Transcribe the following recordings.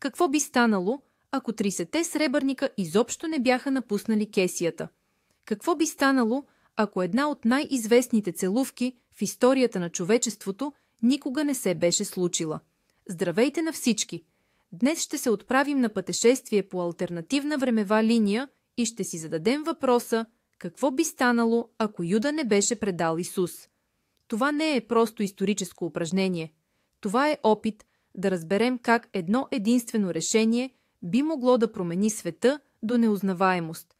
какво би станало, ако 30 сребърника изобщо не бяха напуснали кесията? Какво би станало, ако една от най-известните целувки в историята на човечеството никога не се беше случила? Здравейте на всички! Днес ще се отправим на пътешествие по алтернативна времева линия и ще си зададем въпроса: какво би станало, ако Юда не беше предал Исус? Това не е просто историческо упражнение. Това е опит да разберем как едно единствено решение би могло да промени света до неузнаваемост.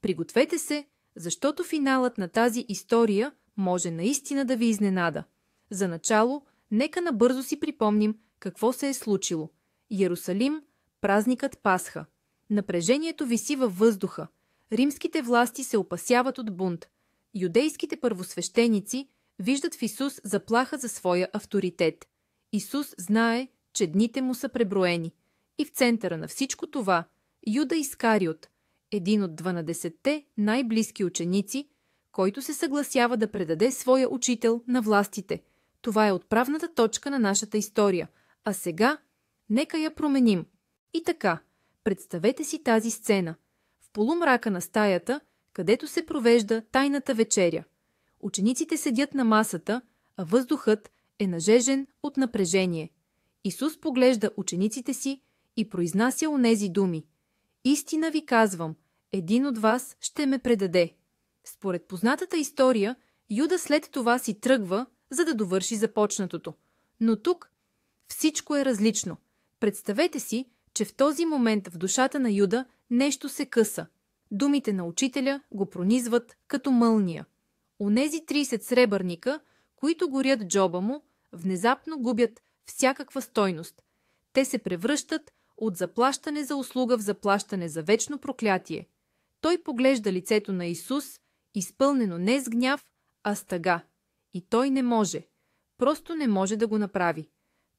Пригответе се, защото финалът на тази история може наистина да ви изненада. За начало, нека набързо си припомним какво се е случило. Йерусалим, празникът Пасха. Напрежението виси във въздуха. Римските власти се опасяват от бунт. Юдейските първосвещеници виждат в Исус заплаха за своя авторитет. Исус знае, че дните му са преброени. И в центъра на всичко това Юда Искариот, един от 12-те най-близки ученици, който се съгласява да предаде своя учител на властите. Това е отправната точка на нашата история. А сега нека я променим. И така, представете си тази сцена. В полумрака на стаята, където се провежда тайната вечеря. Учениците седят на масата, а въздухът е нажежен от напрежение. Исус поглежда учениците си и произнася онези думи: „Истина ви казвам, един от вас ще ме предаде“. Според познатата история, Юда след това си тръгва, за да довърши започнатото. Но тук всичко е различно. Представете си, че в този момент в душата на Юда нещо се къса. Думите на учителя го пронизват като мълния. Онези 30 сребърника, които горят джоба му, внезапно губят всякаква стойност. Те се превръщат от заплащане за услуга в заплащане за вечно проклятие. Той поглежда лицето на Исус, изпълнено не с гняв, а с тъга. И той не може. Просто не може да го направи.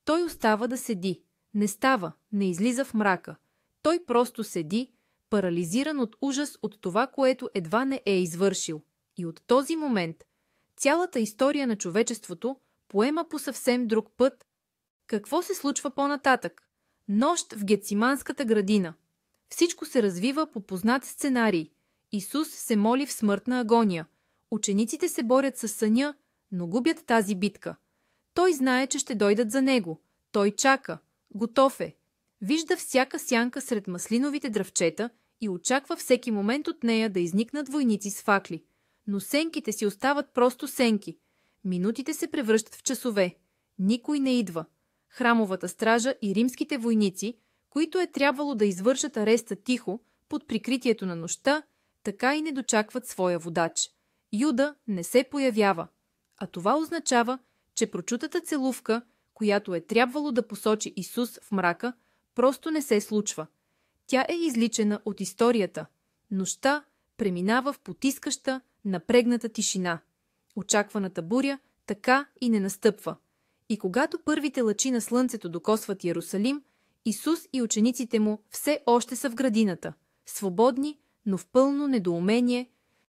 Той остава да седи. Не става, не излиза в мрака. Той просто седи, парализиран от ужас от това, което едва не е извършил. И от този момент цялата история на човечеството поема по съвсем друг път. Какво се случва по-нататък? Нощ в Гетсиманската градина. Всичко се развива по познат сценарий. Исус се моли в смъртна агония. Учениците се борят с съня, но губят тази битка. Той знае, че ще дойдат за него. Той чака. Готов е. Вижда всяка сянка сред маслиновите дръвчета и очаква всеки момент от нея да изникнат войници с факли. Но сенките си остават просто сенки. Минутите се превръщат в часове. Никой не идва. Храмовата стража и римските войници, които е трябвало да извършат ареста тихо, под прикритието на нощта, така и не дочакват своя водач. Юда не се появява. А това означава, че прочутата целувка, която е трябвало да посочи Исус в мрака, просто не се случва. Тя е изличена от историята. Нощта преминава в потискаща, напрегната тишина. Очакваната буря така и не настъпва. И когато първите лъчи на слънцето докосват Йерусалим, Исус и учениците му все още са в градината, свободни, но в пълно недоумение.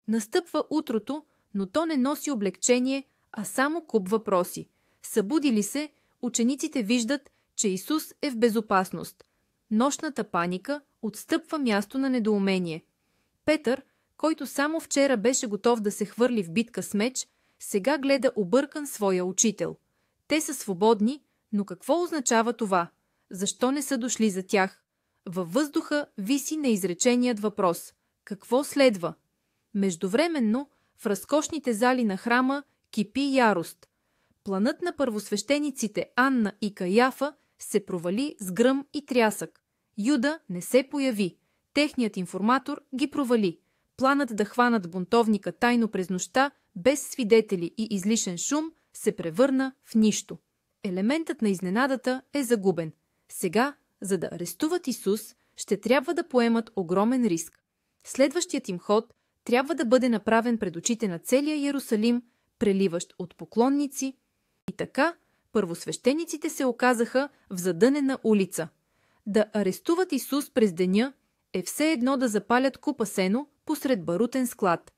Настъпва утрото, но то не носи облегчение, а само куп въпроси. Събудили се, учениците виждат, че Исус е в безопасност. Нощната паника отстъпва място на недоумение. Петър, който само вчера беше готов да се хвърли в битка с меч, сега гледа объркан своя учител. Те са свободни, но какво означава това? Защо не са дошли за тях? Във въздуха виси неизреченият въпрос. Какво следва? Междувременно, в разкошните зали на храма кипи ярост. Планът на първосвещениците Анна и Каяфа се провали с гръм и трясък. Юда не се появи. Техният информатор ги провали. Планът да хванат бунтовника тайно през нощта, без свидетели и излишен шум, се превърна в нищо. Елементът на изненадата е загубен. Сега, за да арестуват Исус, ще трябва да поемат огромен риск. Следващият им ход трябва да бъде направен пред очите на целия Йерусалим, преливащ от поклонници. И така, първосвещениците се оказаха в задънена улица. Да арестуват Исус през деня е все едно да запалят купа сено посред барутен склад.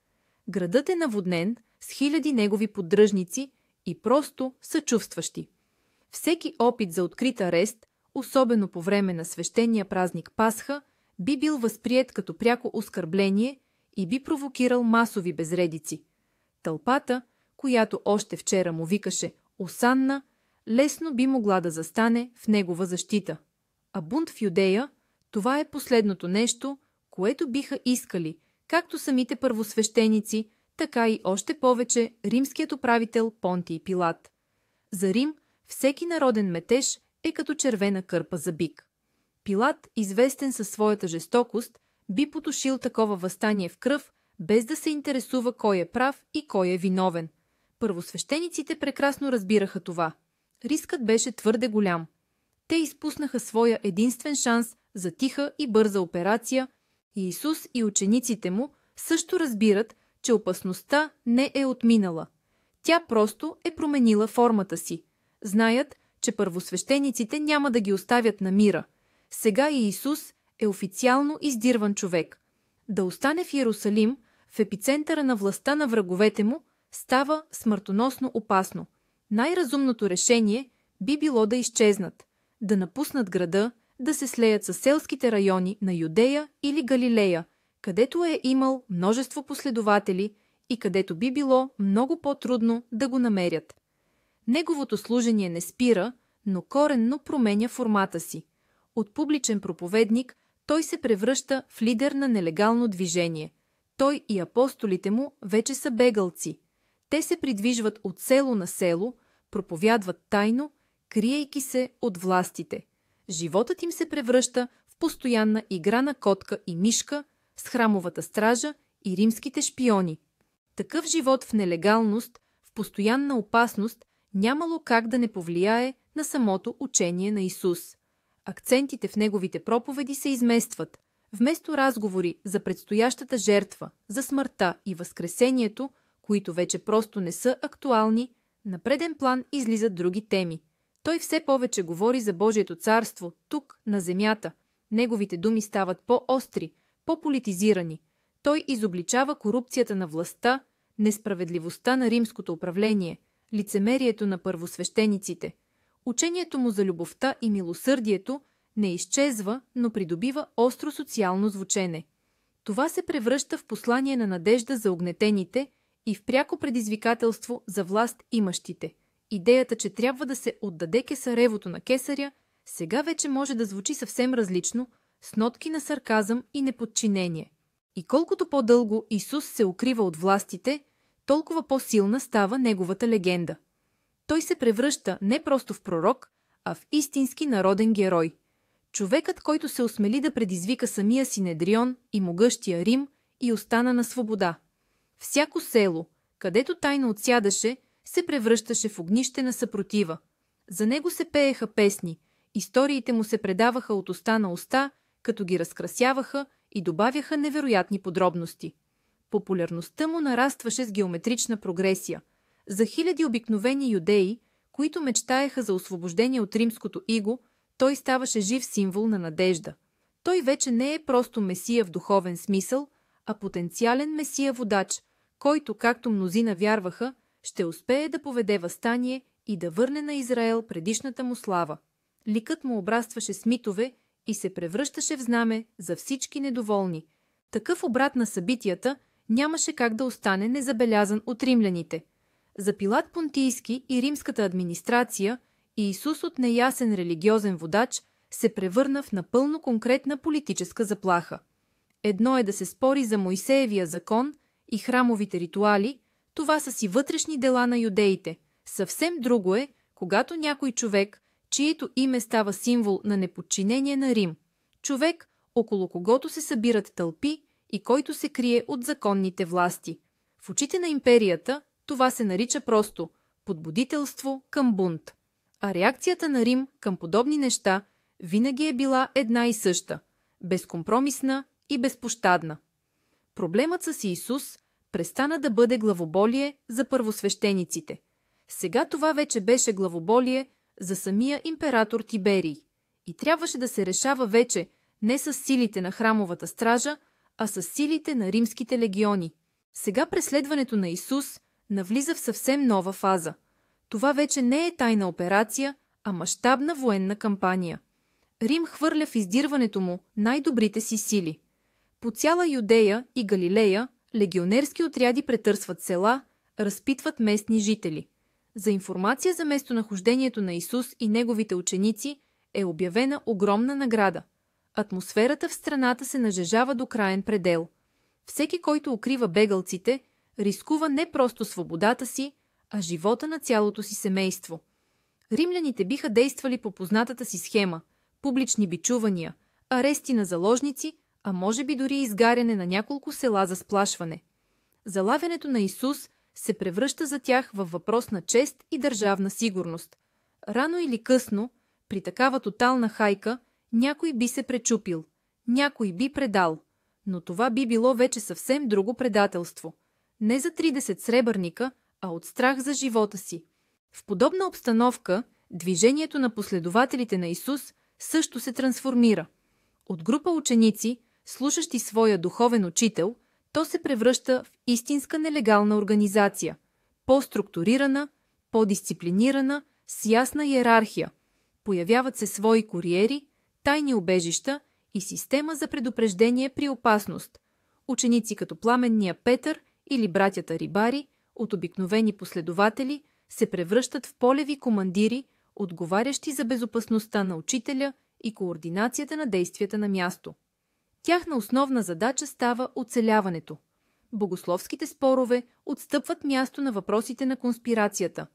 Градът е наводнен с хиляди негови поддръжници и просто съчувстващи. Всеки опит за открит арест особено по време на свещения празник Пасха, би бил възприет като пряко оскърбление и би провокирал масови безредици. Тълпата, която още вчера му викаше «Осанна», лесно би могла да застане в негова защита. А бунт в Юдея, това е последното нещо, което биха искали както самите първосвещеници, така и още повече римският управител Понтий Пилат. За Рим всеки народен метеж е като червена кърпа за бик. Пилат, известен със своята жестокост, би потушил такова въстание в кръв, без да се интересува кой е прав и кой е виновен. Първосвещениците прекрасно разбираха това. Рискът беше твърде голям. Те изпуснаха своя единствен шанс за тиха и бърза операция и Исус и учениците му също разбират, че опасността не е отминала. Тя просто е променила формата си. Знаят, че първосвещениците няма да ги оставят на мира. Сега и Исус е официално издирван човек. Да остане в Йерусалим, в епицентъра на властта на враговете му, става смъртоносно опасно. Най-разумното решение би било да изчезнат, да напуснат града, да се слеят със селските райони на Юдея или Галилея, където е имал множество последователи и където би било много по-трудно да го намерят. Неговото служение не спира, но коренно променя формата си. От публичен проповедник той се превръща в лидер на нелегално движение. Той и апостолите му вече са бегълци. Те се придвижват от село на село, проповядват тайно, криейки се от властите. Животът им се превръща в постоянна игра на котка и мишка с храмовата стража и римските шпиони. Такъв живот в нелегалност, в постоянна опасност, нямало как да не повлияе на самото учение на Исус. Акцентите в неговите проповеди се изместват. Вместо разговори за предстоящата жертва, за смъртта и възкресението, които вече просто не са актуални, на преден план излизат други теми. Той все повече говори за Божието царство, тук, на земята. Неговите думи стават по-остри, по-политизирани. Той изобличава корупцията на властта, несправедливостта на римското управление, лицемерието на първосвещениците. Учението му за любовта и милосърдието не изчезва, но придобива остро социално звучене. Това се превръща в послание на надежда за угнетените и в пряко предизвикателство за власт имащите. Идеята, че трябва да се отдаде кесаревото на кесаря, сега вече може да звучи съвсем различно, с нотки на сарказъм и неподчинение. И колкото по-дълго Исус се укрива от властите, толкова по-силна става неговата легенда. Той се превръща не просто в пророк, а в истински народен герой. Човекът, който се осмели да предизвика самия Синедрион и могъщия Рим и остана на свобода. Всяко село, където тайно отсядаше, се превръщаше в огнище на съпротива. За него се пееха песни, историите му се предаваха от уста на уста, като ги разкрасяваха и добавяха невероятни подробности. Популярността му нарастваше с геометрична прогресия. За хиляди обикновени юдеи, които мечтаеха за освобождение от римското иго, той ставаше жив символ на надежда. Той вече не е просто месия в духовен смисъл, а потенциален месия-водач, който, както мнозина вярваха, ще успее да поведе въстание и да върне на Израел предишната му слава. Ликът му обрастваше с митове и се превръщаше в знаме за всички недоволни. Такъв обрат на събитията нямаше как да остане незабелязан от римляните. За Пилат Понтийски и римската администрация Иисус от неясен религиозен водач се превърна в напълно конкретна политическа заплаха. Едно е да се спори за Мойсеевия закон и храмовите ритуали, това са си вътрешни дела на юдеите. Съвсем друго е, когато някой човек, чието име става символ на неподчинение на Рим, човек, около когото се събират тълпи и който се крие от законните власти. В очите на империята това се нарича просто подбудителство към бунт. А реакцията на Рим към подобни неща винаги е била една и съща – безкомпромисна и безпощадна. Проблемът с Исус престана да бъде главоболие за първосвещениците. Сега това вече беше главоболие за самия император Тиберий и трябваше да се решава вече не с силите на храмовата стража, а с силите на римските легиони. Сега преследването на Исус навлиза в съвсем нова фаза. Това вече не е тайна операция, а мащабна военна кампания. Рим хвърля в издирването му най-добрите си сили. По цяла Юдея и Галилея легионерски отряди претърсват села, разпитват местни жители. За информация за местонахождението на Исус и неговите ученици е обявена огромна награда. Атмосферата в страната се нажежава до краен предел. Всеки, който укрива бегълците, рискува не просто свободата си, а живота на цялото си семейство. Римляните биха действали по познатата си схема – публични бичувания, арести на заложници, а може би дори изгаряне на няколко села за сплашване. Залавянето на Исус се превръща за тях във въпрос на чест и държавна сигурност. Рано или късно, при такава тотална хайка, някой би се пречупил, някой би предал, но това би било вече съвсем друго предателство. Не за 30 сребърника, а от страх за живота си. В подобна обстановка, движението на последователите на Исус също се трансформира. От група ученици, слушащи своя духовен учител, то се превръща в истинска нелегална организация, по-структурирана, по-дисциплинирана, с ясна иерархия. Появяват се свои куриери, тайни убежища и система за предупреждение при опасност. Ученици като пламенния Петър или братята рибари, от обикновени последователи, се превръщат в полеви командири, отговарящи за безопасността на учителя и координацията на действията на място. Тяхна основна задача става оцеляването. Богословските спорове отстъпват място на въпросите на конспирацията.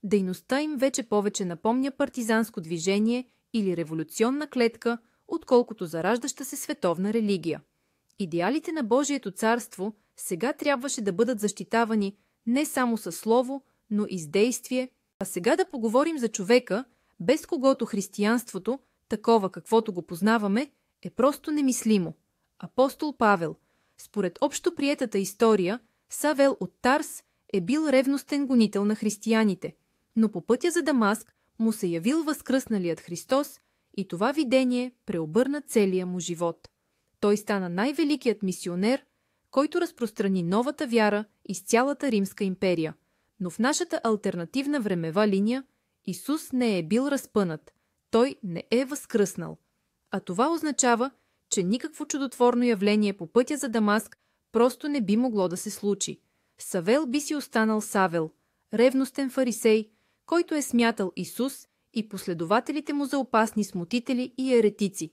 Дейността им вече повече напомня партизанско движение или революционна клетка, отколкото зараждаща се световна религия. Идеалите на Божието царство сега трябваше да бъдат защитавани не само със слово, но и с действие. А сега да поговорим за човека, без когото християнството, такова каквото го познаваме, е просто немислимо. Апостол Павел. Според общоприетата история, Савел от Тарс е бил ревностен гонител на християните, но по пътя за Дамаск му се явил възкръсналият Христос и това видение преобърна целия му живот. Той стана най-великият мисионер, който разпространи новата вяра из цялата Римска империя. Но в нашата алтернативна времева линия Исус не е бил разпънат, той не е възкръснал. А това означава, че никакво чудотворно явление по пътя за Дамаск просто не би могло да се случи. Савел би си останал Савел, ревностен фарисей, който е смятал Исус и последователите му за опасни смутители и еретици.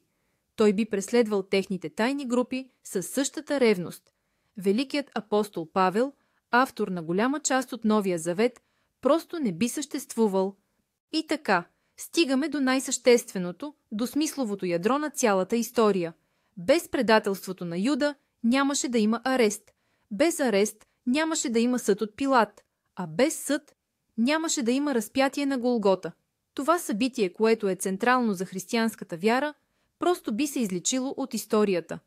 Той би преследвал техните тайни групи със същата ревност. Великият апостол Павел, автор на голяма част от Новия Завет, просто не би съществувал. И така, стигаме до най-същественото, до смисловото ядро на цялата история. Без предателството на Юда нямаше да има арест. Без арест нямаше да има съд от Пилат. А без съд нямаше да има разпятие на Голгота. Това събитие, което е централно за християнската вяра, просто би се изличило от историята.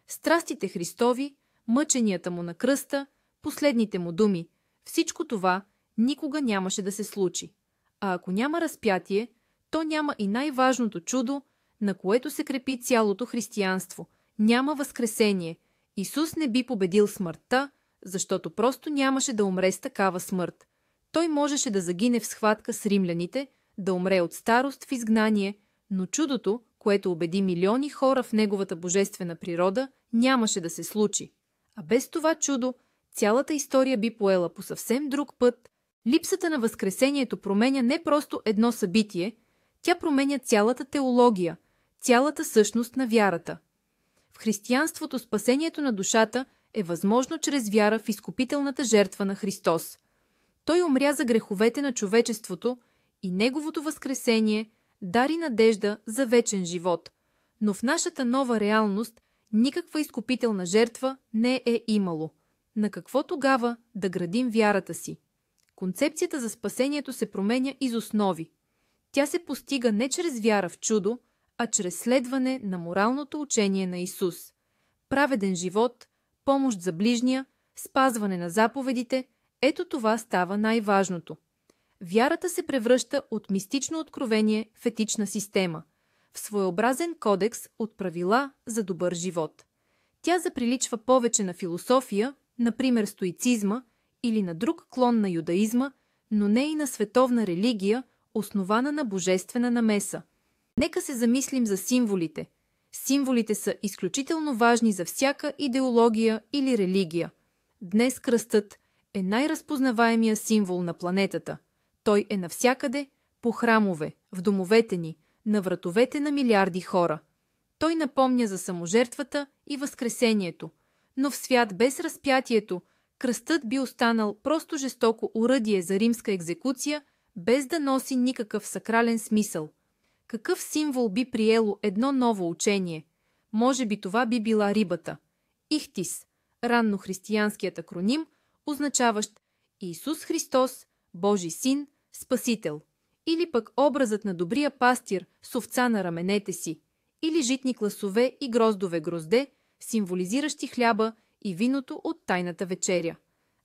Страстите Христови, мъченията му на кръста, последните му думи, всичко това никога нямаше да се случи. А ако няма разпятие, то няма и най-важното чудо, на което се крепи цялото християнство. Няма възкресение. Исус не би победил смъртта, защото просто нямаше да умре с такава смърт. Той можеше да загине в схватка с римляните, да умре от старост в изгнание, но чудото, което убеди милиони хора в неговата божествена природа, нямаше да се случи. А без това чудо, цялата история би поела по съвсем друг път. Липсата на възкресението променя не просто едно събитие, тя променя цялата теология, цялата същност на вярата. В християнството спасението на душата е възможно чрез вяра в изкупителната жертва на Христос. Той умря за греховете на човечеството и неговото възкресение дари надежда за вечен живот. Но в нашата нова реалност никаква изкупителна жертва не е имало. На какво тогава да градим вярата си? Концепцията за спасението се променя из основи. Тя се постига не чрез вяра в чудо, а чрез следване на моралното учение на Исус. Праведен живот, помощ за ближния, спазване на заповедите – ето това става най-важното. Вярата се превръща от мистично откровение в етична система, в своеобразен кодекс от правила за добър живот. Тя заприличва повече на философия, например стоицизма, или на друг клон на юдаизма, но не и на световна религия, основана на божествена намеса. Нека се замислим за символите. Символите са изключително важни за всяка идеология или религия. Днес кръстът е най-разпознаваемия символ на планетата. Той е навсякъде, по храмове, в домовете ни, на вратовете на милиарди хора. Той напомня за саможертвата и възкресението, но в свят без разпятието, кръстът би останал просто жестоко оръдие за римска екзекуция, без да носи никакъв сакрален смисъл. Какъв символ би приело едно ново учение? Може би това би била рибата. Ихтис, раннохристиянският акроним, означаващ Исус Христос, Божи син, Спасител. Или пък образът на добрия пастир с овца на раменете си. Или житни класове и гроздове грозде, символизиращи хляба и виното от тайната вечеря.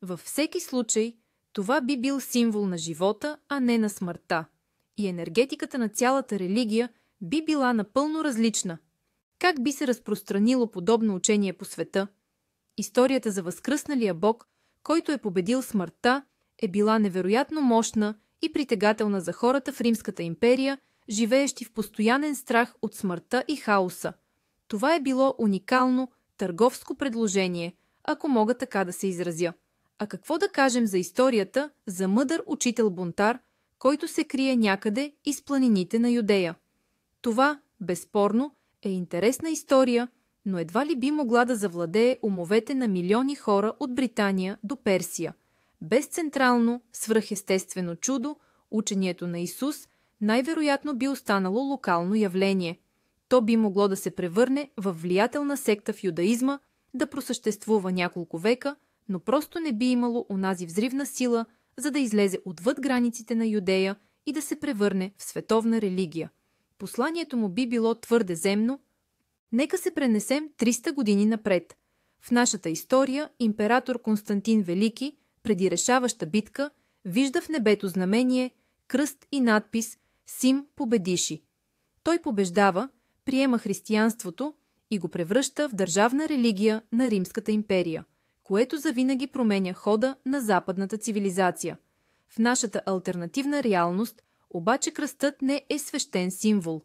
Във всеки случай, това би бил символ на живота, а не на смъртта. И енергетиката на цялата религия би била напълно различна. Как би се разпространило подобно учение по света? Историята за възкръсналия Бог, който е победил смъртта, е била невероятно мощна и притегателна за хората в Римската империя, живеещи в постоянен страх от смъртта и хаоса. Това е било уникално търговско предложение, ако мога така да се изразя. А какво да кажем за историята за мъдър учител-бунтар, който се крие някъде из планините на Юдея? Това, безспорно, е интересна история, но едва ли би могла да завладее умовете на милиони хора от Британия до Персия. Без централно, свръхестествено чудо, учението на Исус най-вероятно би останало локално явление. То би могло да се превърне в влиятелна секта в юдаизма, да просъществува няколко века, но просто не би имало онази взривна сила, за да излезе отвъд границите на Юдея и да се превърне в световна религия. Посланието му би било твърде земно. Нека се пренесем 300 години напред. В нашата история император Константин Велики, преди решаваща битка, вижда в небето знамение, кръст и надпис «Сим победиши». Той побеждава, приема християнството и го превръща в държавна религия на Римската империя, което завинаги променя хода на западната цивилизация. В нашата алтернативна реалност обаче кръстът не е свещен символ,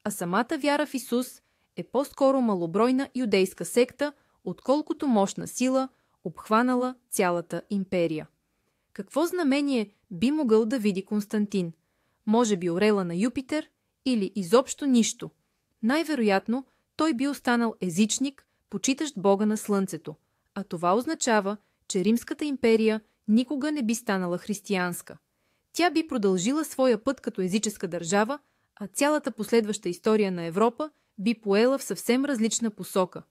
а самата вяра в Исус е по-скоро малобройна юдейска секта, отколкото мощна сила, обхванала цялата империя. Какво знамение би могъл да види Константин? Може би орела на Юпитер или изобщо нищо. Най-вероятно той би останал езичник, почитащ Бога на Слънцето, а това означава, че Римската империя никога не би станала християнска. Тя би продължила своя път като езическа държава, а цялата последваща история на Европа би поела в съвсем различна посока.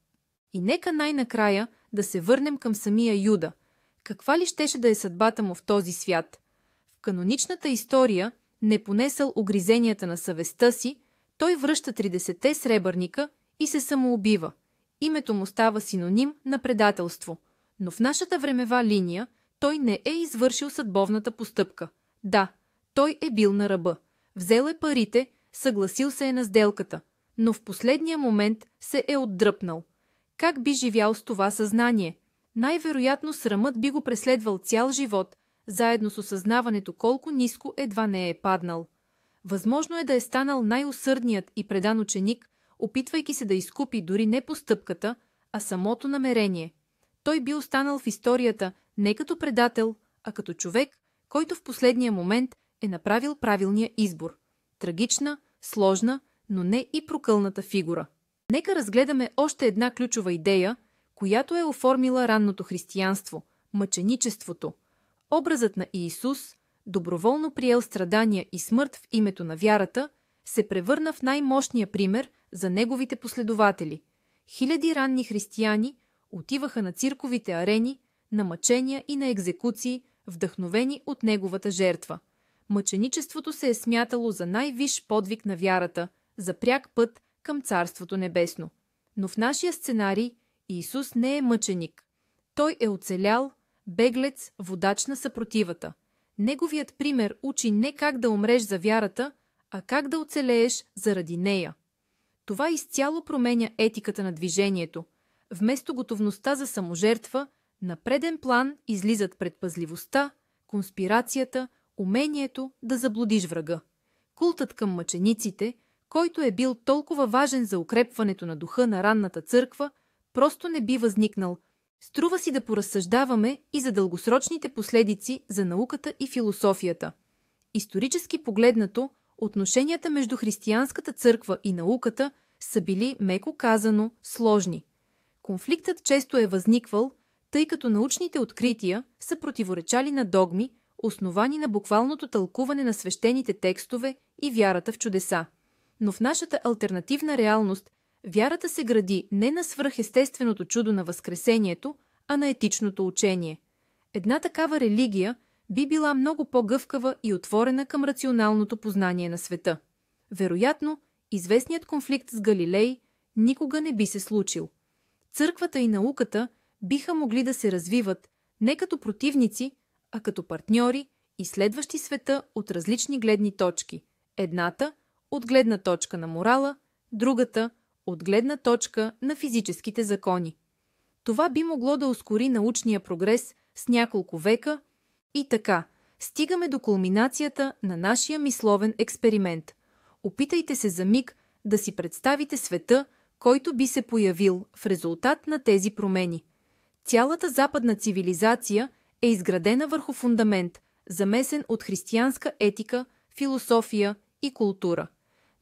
И нека най-накрая да се върнем към самия Юда. Каква ли щеше да е съдбата му в този свят? В каноничната история, не понесъл огризенията на съвестта си, той връща 30-те сребърника и се самоубива. Името му става синоним на предателство. Но в нашата времева линия той не е извършил съдбовната постъпка. Да, той е бил на ръба. Взел е парите, съгласил се е на сделката, но в последния момент се е отдръпнал. Как би живял с това съзнание? Най-вероятно срамът би го преследвал цял живот, заедно с осъзнаването колко ниско едва не е паднал. Възможно е да е станал най-усърдният и предан ученик, опитвайки се да изкупи дори не постъпката, а самото намерение. Той би останал в историята не като предател, а като човек, който в последния момент е направил правилния избор. Трагична, сложна, но не и прокълната фигура. Нека разгледаме още една ключова идея, която е оформила ранното християнство – мъченичеството. Образът на Иисус, доброволно приел страдания и смърт в името на вярата, се превърна в най-мощния пример за неговите последователи. Хиляди ранни християни отиваха на цирковите арени, на мъчения и на екзекуции, вдъхновени от неговата жертва. Мъченичеството се е смятало за най-висш подвиг на вярата, за пряк път към Царството небесно. Но в нашия сценарий Иисус не е мъченик. Той е оцелял, беглец, водач на съпротивата. Неговият пример учи не как да умреш за вярата, а как да оцелееш заради нея. Това изцяло променя етиката на движението. Вместо готовността за саможертва, на преден план излизат предпазливостта, конспирацията, умението да заблудиш врага. Култът към мъчениците, който е бил толкова важен за укрепването на духа на ранната църква, просто не би възникнал. Струва си да поразсъждаваме и за дългосрочните последици за науката и философията. Исторически погледнато, отношенията между християнската църква и науката са били, меко казано, сложни. Конфликтът често е възниквал, тъй като научните открития са противоречали на догми, основани на буквалното тълкуване на свещените текстове и вярата в чудеса. Но в нашата алтернативна реалност вярата се гради не на свръхестественото чудо на Възкресението, а на етичното учение. Една такава религия би била много по-гъвкава и отворена към рационалното познание на света. Вероятно, известният конфликт с Галилей никога не би се случил. Църквата и науката биха могли да се развиват не като противници, а като партньори, изследващи света от различни гледни точки. Едната от гледна точка на морала, другата от гледна точка на физическите закони. Това би могло да ускори научния прогрес с няколко века и така стигаме до кулминацията на нашия мисловен експеримент. Опитайте се за миг да си представите света, който би се появил в резултат на тези промени. Цялата западна цивилизация е изградена върху фундамент, замесен от християнска етика, философия и култура.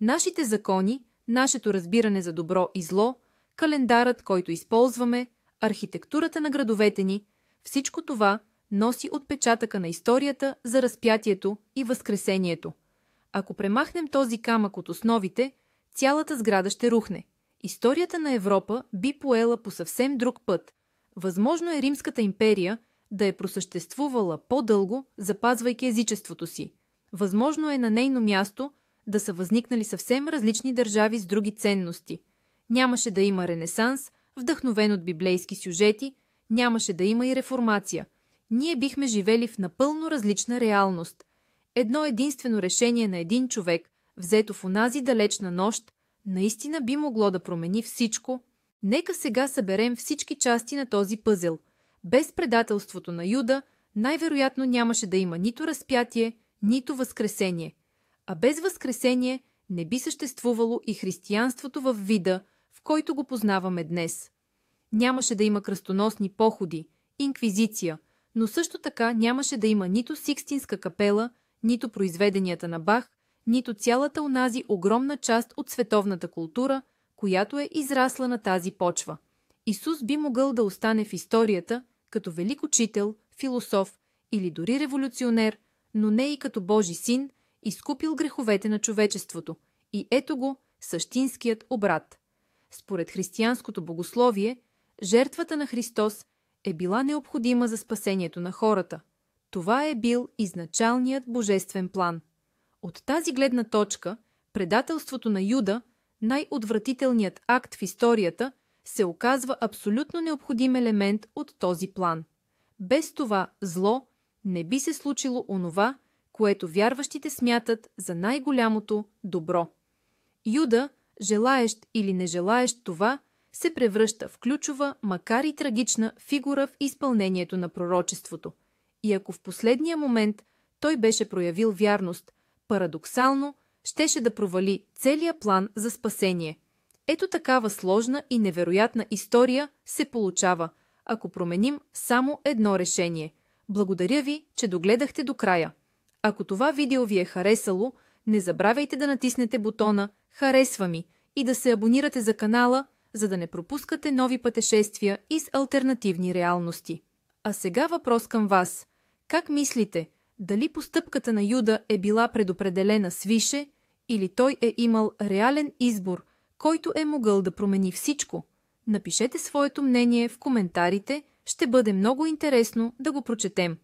Нашите закони, нашето разбиране за добро и зло, календарът, който използваме, архитектурата на градовете ни, всичко това носи отпечатъка на историята за разпятието и възкресението. Ако премахнем този камък от основите, цялата сграда ще рухне. Историята на Европа би поела по съвсем друг път. Възможно е Римската империя да е просъществувала по-дълго, запазвайки езичеството си. Възможно е на нейно място да са възникнали съвсем различни държави с други ценности. Нямаше да има Ренесанс, вдъхновен от библейски сюжети, нямаше да има и реформация. Ние бихме живели в напълно различна реалност. Едно единствено решение на един човек, взето в онази далечна нощ, наистина би могло да промени всичко. Нека сега съберем всички части на този пъзел. Без предателството на Юда, най-вероятно нямаше да има нито разпятие, нито възкресение. А без възкресение не би съществувало и християнството във вида, в който го познаваме днес. Нямаше да има кръстоносни походи, инквизиция, но също така нямаше да има нито Сикстинска капела, нито произведенията на Бах, нито цялата онази огромна част от световната култура, която е израсла на тази почва. Исус би могъл да остане в историята като велик учител, философ или дори революционер, но не и като Божи син, изкупил греховете на човечеството. И ето го същинският обрат. Според християнското богословие, жертвата на Христос е била необходима за спасението на хората. Това е бил изначалният божествен план. От тази гледна точка, предателството на Юда, най-отвратителният акт в историята, се оказва абсолютно необходим елемент от този план. Без това зло не би се случило онова, което вярващите смятат за най-голямото добро. Юда, желаещ или не желаещ това, се превръща в ключова, макар и трагична фигура в изпълнението на пророчеството. И ако в последния момент той беше проявил вярност, парадоксално щеше да провали целия план за спасение. Ето такава сложна и невероятна история се получава, ако променим само едно решение. Благодаря ви, че догледахте до края. Ако това видео ви е харесало, не забравяйте да натиснете бутона «Харесва ми» и да се абонирате за канала, за да не пропускате нови пътешествия из алтернативни реалности. А сега въпрос към вас. Как мислите, дали постъпката на Юда е била предопределена свише или той е имал реален избор, който е могъл да промени всичко? Напишете своето мнение в коментарите, ще бъде много интересно да го прочетем.